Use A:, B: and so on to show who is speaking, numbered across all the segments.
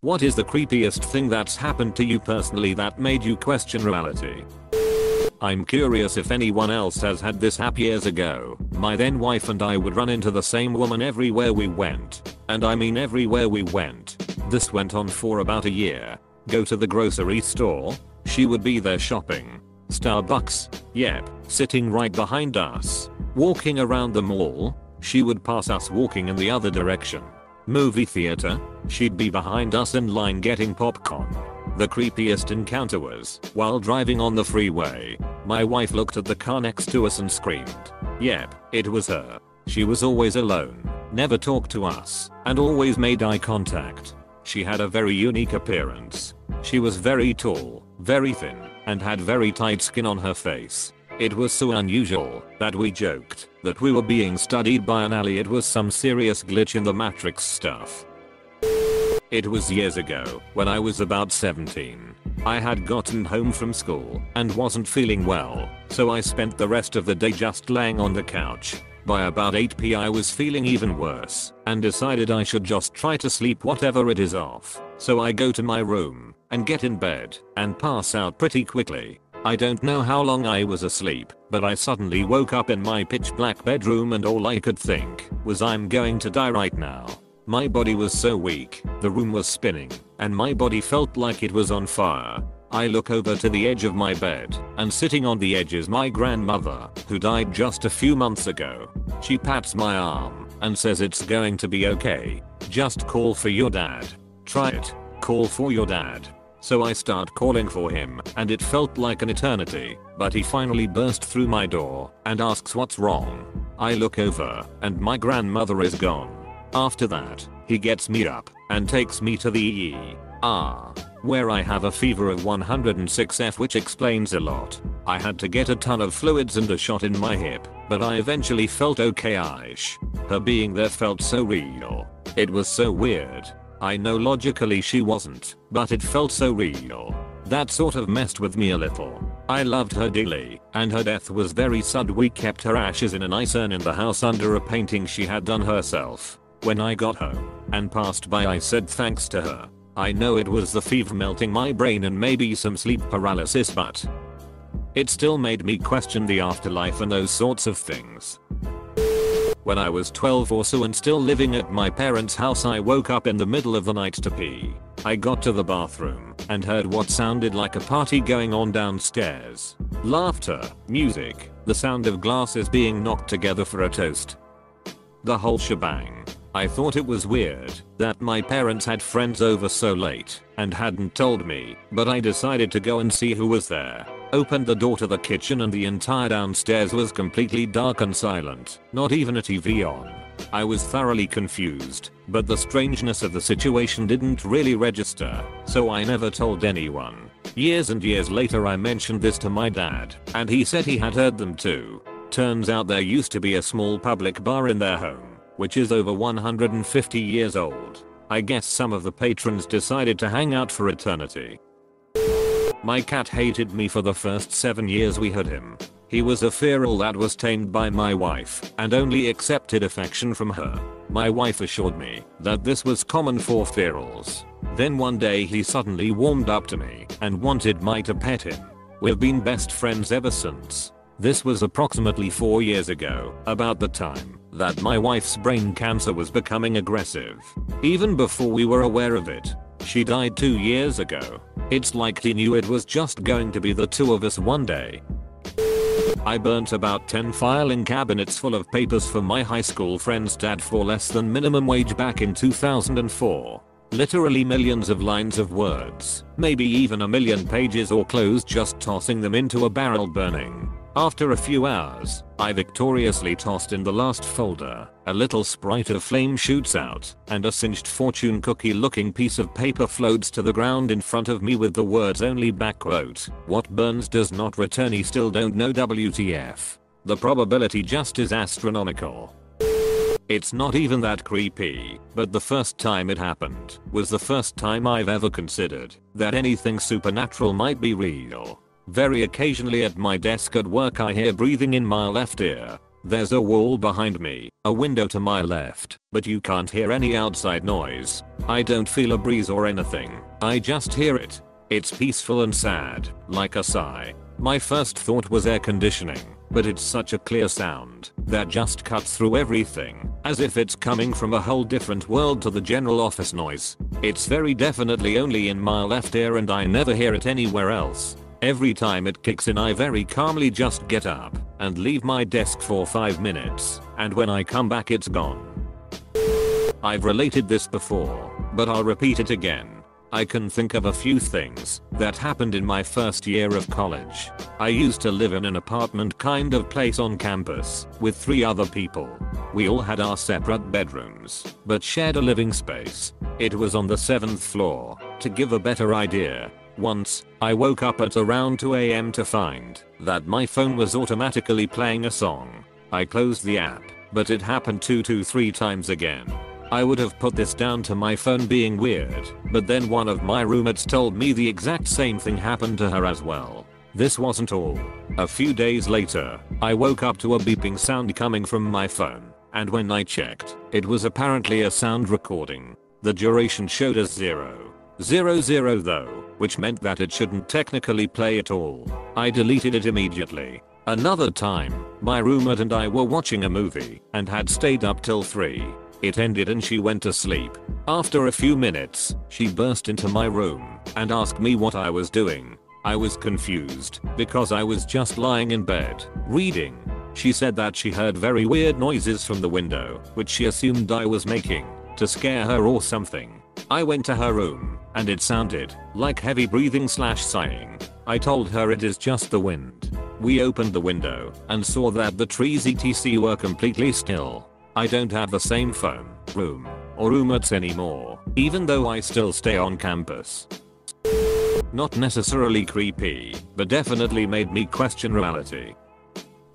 A: What is the creepiest thing that's happened to you personally that made you question reality? I'm curious if anyone else has had this happen. Years ago, my then wife and I would run into the same woman everywhere we went. And I mean everywhere we went. This went on for about a year. Go to the grocery store, she would be there shopping. Starbucks, yep, sitting right behind us. Walking around the mall, she would pass us walking in the other direction. Movie theater, she'd be behind us in line getting popcorn. The creepiest encounter was while driving on the freeway. My wife looked at the car next to us and screamed. Yep, it was her. She was always alone, never talked to us, and always made eye contact. She had a very unique appearance. She was very tall, very thin, and had very tight skin on her face. It was so unusual that we joked that we were being studied by an ally. It was some serious glitch in the Matrix stuff. It was years ago when I was about 17. I had gotten home from school and wasn't feeling well, so I spent the rest of the day just laying on the couch. By about 8 p.m. I was feeling even worse and decided I should just try to sleep whatever it is off. So I go to my room and get in bed and pass out pretty quickly. I don't know how long I was asleep, but I suddenly woke up in my pitch black bedroom and all I could think was I'm going to die right now. My body was so weak, the room was spinning, and my body felt like it was on fire. I look over to the edge of my bed, and sitting on the edge is my grandmother, who died just a few months ago. She pats my arm and says it's going to be okay. Just call for your dad. Try it. Call for your dad. So I start calling for him, and it felt like an eternity, but he finally burst through my door and asks what's wrong. I look over, and my grandmother is gone. After that, he gets me up and takes me to the ER, where I have a fever of 106F, which explains a lot. I had to get a ton of fluids and a shot in my hip, but I eventually felt okay-ish. Her being there felt so real. It was so weird. I know logically she wasn't, but it felt so real. That sort of messed with me a little. I loved her dearly, and her death was very sad. We kept her ashes in a nice urn in the house under a painting she had done herself. When I got home and passed by, I said thanks to her. I know it was the fever melting my brain and maybe some sleep paralysis, but it still made me question the afterlife and those sorts of things. When I was 12 or so and still living at my parents' house, I woke up in the middle of the night to pee. I got to the bathroom and heard what sounded like a party going on downstairs. Laughter, music, the sound of glasses being knocked together for a toast. The whole shebang. I thought it was weird that my parents had friends over so late and hadn't told me, but I decided to go and see who was there. Opened the door to the kitchen and the entire downstairs was completely dark and silent, not even a TV on. I was thoroughly confused, but the strangeness of the situation didn't really register, so I never told anyone. Years and years later I mentioned this to my dad, and he said he had heard them too. Turns out there used to be a small public bar in their home, which is over 150 years old. I guess some of the patrons decided to hang out for eternity. My cat hated me for the first 7 years we had him. He was a feral that was tamed by my wife and only accepted affection from her. My wife assured me that this was common for ferals. Then one day he suddenly warmed up to me and wanted me to pet him. We've been best friends ever since. This was approximately 4 years ago, about the time that my wife's brain cancer was becoming aggressive. Even before we were aware of it. She died 2 years ago. It's like he knew it was just going to be the two of us one day. I burnt about 10 filing cabinets full of papers for my high school friend's dad for less than minimum wage back in 2004. Literally millions of lines of words, maybe even a million pages or close, just tossing them into a barrel burning. After a few hours, I victoriously tossed in the last folder. A little sprite of flame shoots out, and a singed fortune cookie looking piece of paper floats to the ground in front of me with the words only backquote, "What burns does not return, he still don't know WTF." The probability just is astronomical. It's not even that creepy, but the first time it happened was the first time I've ever considered that anything supernatural might be real. Very occasionally at my desk at work I hear breathing in my left ear. There's a wall behind me, a window to my left, but you can't hear any outside noise. I don't feel a breeze or anything, I just hear it. It's peaceful and sad, like a sigh. My first thought was air conditioning, but it's such a clear sound that just cuts through everything, as if it's coming from a whole different world to the general office noise. It's very definitely only in my left ear and I never hear it anywhere else. Every time it kicks in I very calmly just get up and leave my desk for 5 minutes, and when I come back it's gone. I've related this before, but I'll repeat it again. I can think of a few things that happened in my first year of college. I used to live in an apartment kind of place on campus with 3 other people. We all had our separate bedrooms, but shared a living space. It was on the 7th floor. To give a better idea, once, I woke up at around 2 AM to find that my phone was automatically playing a song. I closed the app, but it happened 2 to 3 times again. I would have put this down to my phone being weird, but then one of my roommates told me the exact same thing happened to her as well. This wasn't all. A few days later, I woke up to a beeping sound coming from my phone, and when I checked, it was apparently a sound recording. The duration showed as 000 though, which meant that it shouldn't technically play at all. I deleted it immediately. Another time, my roommate and I were watching a movie and had stayed up till 3. It ended and she went to sleep. After a few minutes, she burst into my room and asked me what I was doing. I was confused because I was just lying in bed, reading. She said that she heard very weird noises from the window, which she assumed I was making to scare her or something. I went to her room and it sounded like heavy breathing / sighing. I told her it is just the wind. We opened the window and saw that the trees etc were completely still. I don't have the same phone, room, or roommates anymore, even though I still stay on campus. Not necessarily creepy, but definitely made me question reality.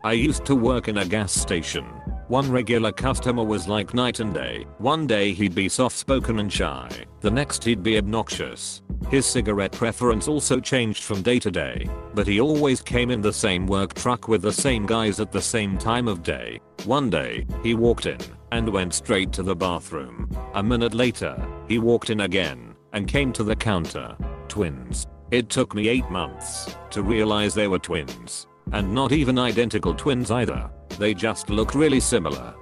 A: I used to work in a gas station. One regular customer was like night and day. One day he'd be soft-spoken and shy, the next he'd be obnoxious. His cigarette preference also changed from day to day, but he always came in the same work truck with the same guys at the same time of day. One day, he walked in and went straight to the bathroom. A minute later, he walked in again and came to the counter. Twins. It took me 8 months to realize they were twins. And not even identical twins either. They just look really similar.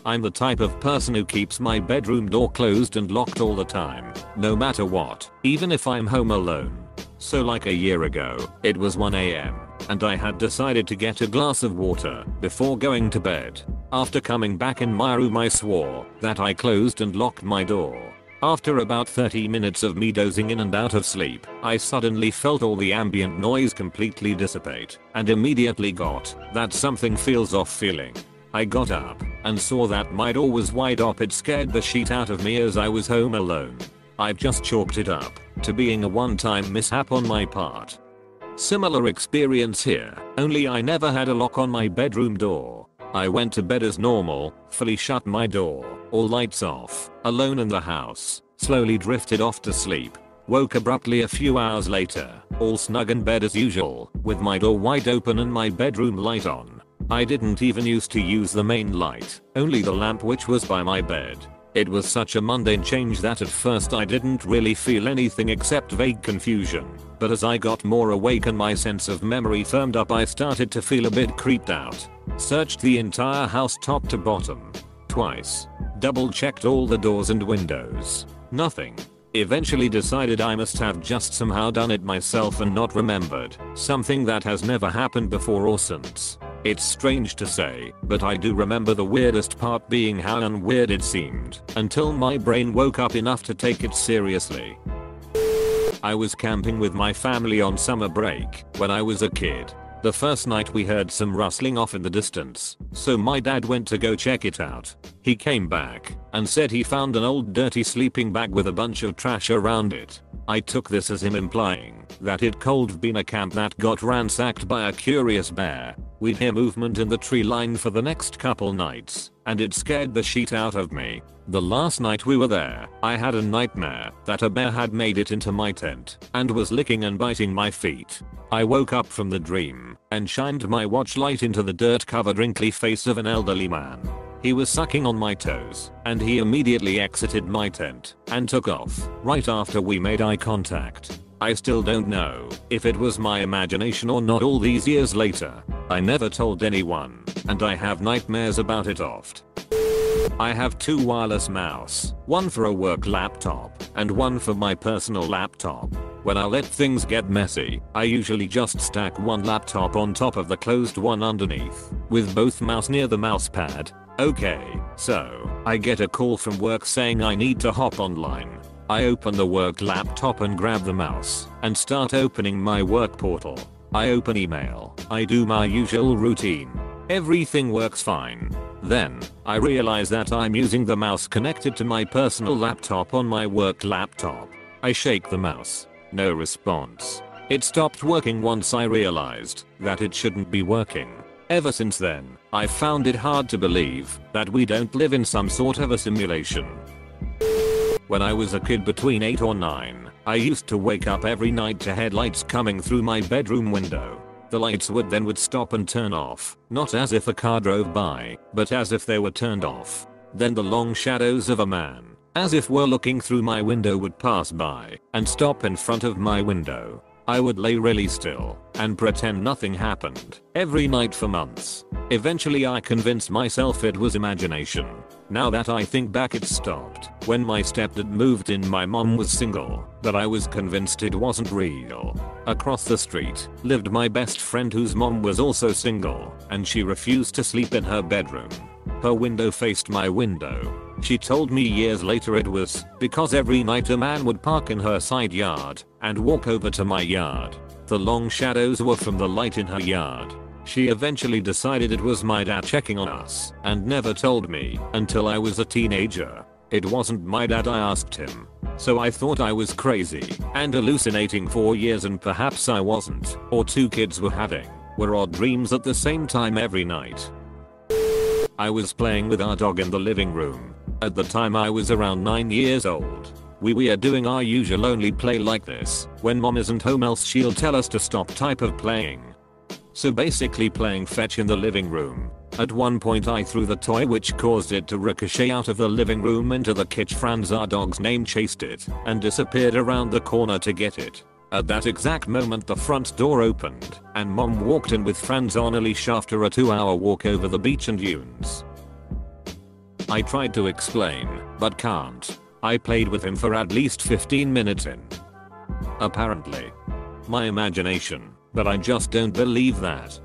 A: I'm the type of person who keeps my bedroom door closed and locked all the time, no matter what, even if I'm home alone. So like a year ago, it was 1 AM, and I had decided to get a glass of water before going to bed. After coming back in my room I swore that I closed and locked my door. After about 30 minutes of me dozing in and out of sleep, I suddenly felt all the ambient noise completely dissipate, and immediately got that something feels off feeling. I got up and saw that my door was wide up. It scared the shit out of me as I was home alone. I've just chalked it up to being a one-time mishap on my part. Similar experience here, only I never had a lock on my bedroom door. I went to bed as normal, fully shut my door, all lights off, alone in the house, slowly drifted off to sleep. Woke abruptly a few hours later, all snug in bed as usual, with my door wide open and my bedroom light on. I didn't even used to use the main light, only the lamp which was by my bed. It was such a mundane change that at first I didn't really feel anything except vague confusion, but as I got more awake and my sense of memory firmed up I started to feel a bit creeped out. Searched the entire house top to bottom. Twice. Double checked all the doors and windows. Nothing. Eventually decided I must have just somehow done it myself and not remembered. Something that has never happened before or since. It's strange to say, but I do remember the weirdest part being how unweird it seemed, until my brain woke up enough to take it seriously. I was camping with my family on summer break when I was a kid. The first night we heard some rustling off in the distance, so my dad went to go check it out. He came back and said he found an old dirty sleeping bag with a bunch of trash around it. I took this as him implying that it could have been a camp that got ransacked by a curious bear. We'd hear movement in the tree line for the next couple nights, and it scared the shit out of me. The last night we were there, I had a nightmare that a bear had made it into my tent and was licking and biting my feet. I woke up from the dream and shined my watch light into the dirt-covered wrinkly face of an elderly man. He was sucking on my toes, and he immediately exited my tent and took off right after we made eye contact. I still don't know if it was my imagination or not all these years later. I never told anyone, and I have nightmares about it oft. I have 2 wireless mouse, one for a work laptop and one for my personal laptop. When I let things get messy, I usually just stack one laptop on top of the closed one underneath, with both mouse near the mouse pad. Okay, so I get a call from work saying I need to hop online. I open the work laptop and grab the mouse and start opening my work portal. I open email. I do my usual routine. Everything works fine. Then, I realize that I'm using the mouse connected to my personal laptop on my work laptop. I shake the mouse. No response. It stopped working once I realized that it shouldn't be working. Ever since then, I've found it hard to believe that we don't live in some sort of a simulation. When I was a kid between 8 or 9, I used to wake up every night to headlights coming through my bedroom window. The lights would stop and turn off, not as if a car drove by, but as if they were turned off. Then the long shadows of a man, as if were looking through my window, would pass by and stop in front of my window. I would lay really still and pretend nothing happened every night for months. Eventually I convinced myself it was imagination. Now that I think back, it stopped when my stepdad moved in. My mom was single, but I was convinced it wasn't real. Across the street lived my best friend whose mom was also single, and she refused to sleep in her bedroom. Her window faced my window. She told me years later it was because every night a man would park in her side yard and walk over to my yard. The long shadows were from the light in her yard. She eventually decided it was my dad checking on us and never told me until I was a teenager. It wasn't my dad, I asked him. So I thought I was crazy and hallucinating for years, and perhaps I wasn't, or 2 kids were odd dreams at the same time every night. I was playing with our dog in the living room. At the time I was around 9 years old. We are doing our usual only play like this when mom isn't home, else she'll tell us to stop type of playing. So basically playing fetch in the living room. At one point I threw the toy, which caused it to ricochet out of the living room into the kitchen. Franz, our dog's name, chased it and disappeared around the corner to get it. At that exact moment the front door opened and mom walked in with Franz on a leash after a 2-hour walk over the beach and dunes. I tried to explain, but can't. I played with him for at least 15 minutes in. Apparently. My imagination, but I just don't believe that.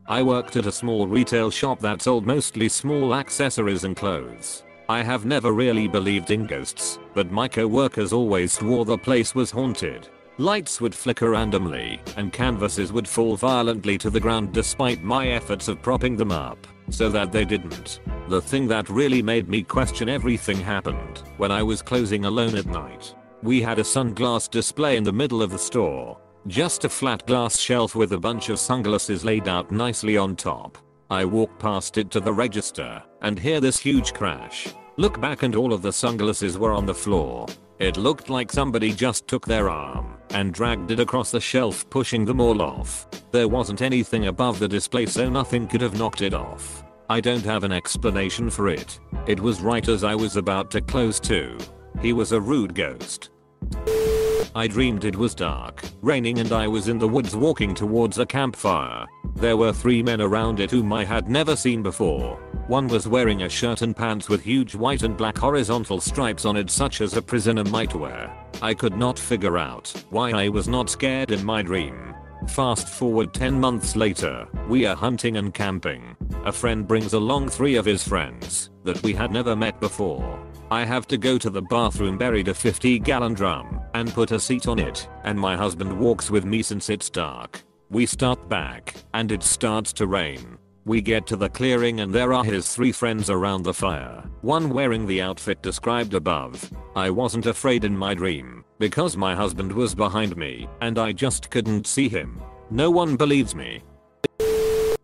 A: I worked at a small retail shop that sold mostly small accessories and clothes. I have never really believed in ghosts, but my co-workers always swore the place was haunted. Lights would flicker randomly, and canvases would fall violently to the ground despite my efforts of propping them up so that they didn't. The thing that really made me question everything happened when I was closing alone at night. We had a sunglass display in the middle of the store. Just a flat glass shelf with a bunch of sunglasses laid out nicely on top. I walk past it to the register and hear this huge crash. Look back and all of the sunglasses were on the floor. It looked like somebody just took their arm and dragged it across the shelf, pushing them all off. There wasn't anything above the display, so nothing could have knocked it off. I don't have an explanation for it. It was right as I was about to close too. He was a rude ghost. I dreamed it was dark, raining, and I was in the woods walking towards a campfire. There were 3 men around it whom I had never seen before. One was wearing a shirt and pants with huge white and black horizontal stripes on it, such as a prisoner might wear. I could not figure out why I was not scared in my dream. Fast forward 10 months later, we are hunting and camping. A friend brings along 3 of his friends that we had never met before. I have to go to the bathroom, buried a 50-gallon drum, and put a seat on it, and my husband walks with me since it's dark. We start back, and it starts to rain. We get to the clearing and there are his 3 friends around the fire, one wearing the outfit described above. I wasn't afraid in my dream, because my husband was behind me, and I just couldn't see him. No one believes me.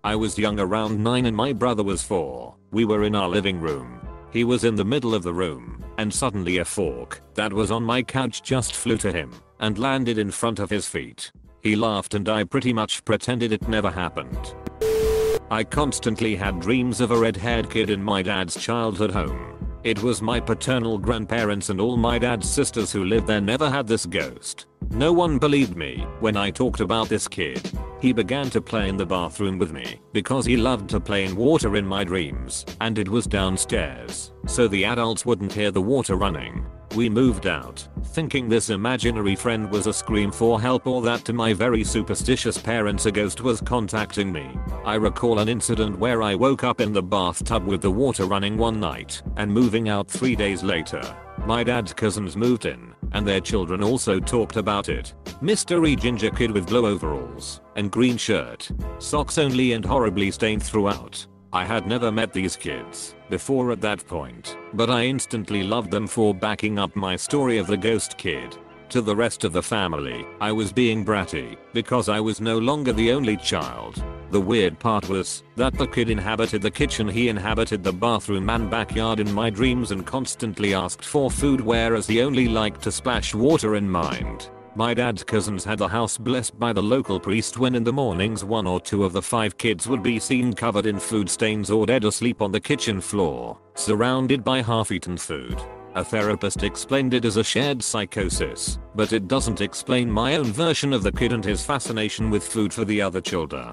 A: I was young, around 9, and my brother was 4. We were in our living room. He was in the middle of the room, and suddenly a fork that was on my couch just flew to him and landed in front of his feet. He laughed and I pretty much pretended it never happened. I constantly had dreams of a red-haired kid in my dad's childhood home. It was my paternal grandparents and all my dad's sisters who lived there never had this ghost. No one believed me when I talked about this kid. He began to play in the bathroom with me because he loved to play in water in my dreams, and it was downstairs, so the adults wouldn't hear the water running. We moved out, thinking this imaginary friend was a scream for help, or that to my very superstitious parents a ghost was contacting me. I recall an incident where I woke up in the bathtub with the water running one night and moving out 3 days later. My dad's cousins moved in, and their children also talked about it. Mystery ginger kid with blue overalls and green shirt, socks only and horribly stained throughout. I had never met these kids before at that point, but I instantly loved them for backing up my story of the ghost kid. To the rest of the family, I was being bratty because I was no longer the only child. The weird part was that the kid inhabited the kitchen, he inhabited the bathroom and backyard in my dreams and constantly asked for food, whereas he only liked to splash water in mine. My dad's cousins had the house blessed by the local priest when in the mornings 1 or 2 of the 5 kids would be seen covered in food stains or dead asleep on the kitchen floor, surrounded by half-eaten food. A therapist explained it as a shared psychosis, but it doesn't explain my own version of the kid and his fascination with food for the other children.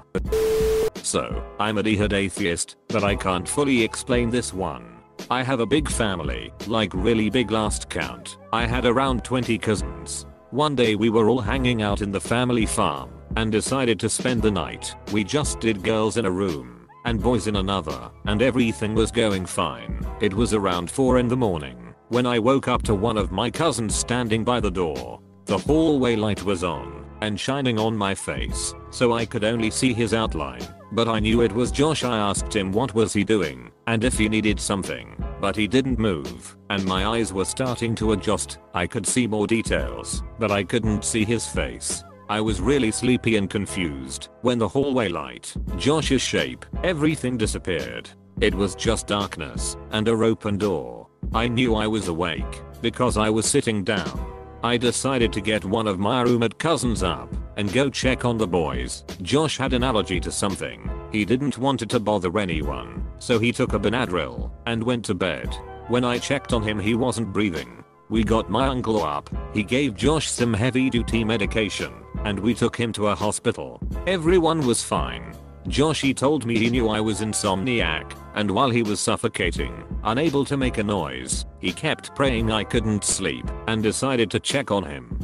A: So, I'm a diehard atheist, but I can't fully explain this one. I have a big family, like really big. Last count, I had around 20 cousins. One day we were all hanging out in the family farm and decided to spend the night. We just did girls in a room and boys in another, and everything was going fine. It was around 4 in the morning when I woke up to one of my cousins standing by the door. The hallway light was on and shining on my face, so I could only see his outline, but I knew it was Josh. I asked him what was he doing and if he needed something, but he didn't move, and my eyes were starting to adjust. I could see more details, but I couldn't see his face. I was really sleepy and confused when the hallway light, Josh's shape, everything disappeared. It was just darkness and a open door. I knew I was awake because I was sitting down. I decided to get one of my roommate cousins up and go check on the boys. Josh had an allergy to something. He didn't want it to bother anyone, so he took a Benadryl and went to bed. When I checked on him, he wasn't breathing. We got my uncle up. He gave Josh some heavy-duty medication, and we took him to a hospital. Everyone was fine. Joshy told me he knew I was insomniac, and while he was suffocating, unable to make a noise, he kept praying I couldn't sleep and decided to check on him.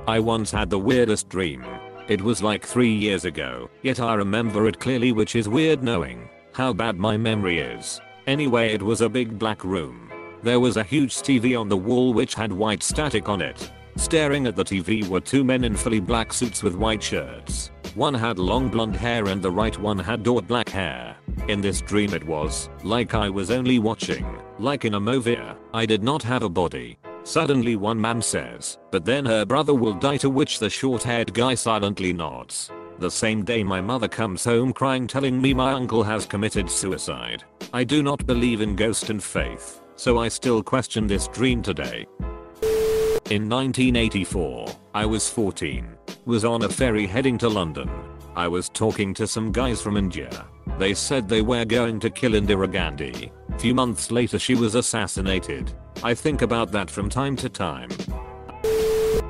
A: I once had the weirdest dream. It was like 3 years ago, yet I remember it clearly, which is weird knowing how bad my memory is. Anyway, it was a big black room. There was a huge TV on the wall which had white static on it. Staring at the TV were 2 men in fully black suits with white shirts. One had long blonde hair and the right one had jet black hair. In this dream it was like I was only watching, like in a movie. I did not have a body. Suddenly one man says, "But then her brother will die," to which the short-haired guy silently nods. The same day my mother comes home crying, telling me my uncle has committed suicide. I do not believe in ghost and faith, so I still question this dream today. In 1984, I was 14. Was on a ferry heading to London. I was talking to some guys from India. They said they were going to kill Indira Gandhi. Few months later she was assassinated. I think about that from time to time.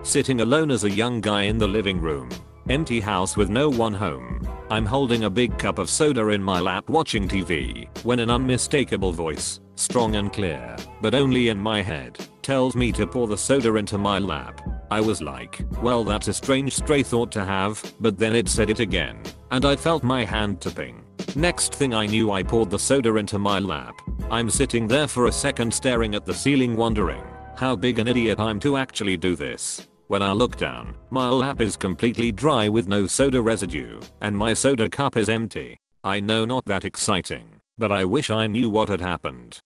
A: Sitting alone as a young guy in the living room. Empty house with no one home. I'm holding a big cup of soda in my lap watching TV when an unmistakable voice, strong and clear, but only in my head, tells me to pour the soda into my lap. I was like, well, that's a strange stray thought to have, but then it said it again, and I felt my hand tipping. Next thing I knew, I poured the soda into my lap. I'm sitting there for a second staring at the ceiling wondering how big an idiot I'm to actually do this. When I look down, my lap is completely dry with no soda residue, and my soda cup is empty. I know, not that exciting, but I wish I knew what had happened.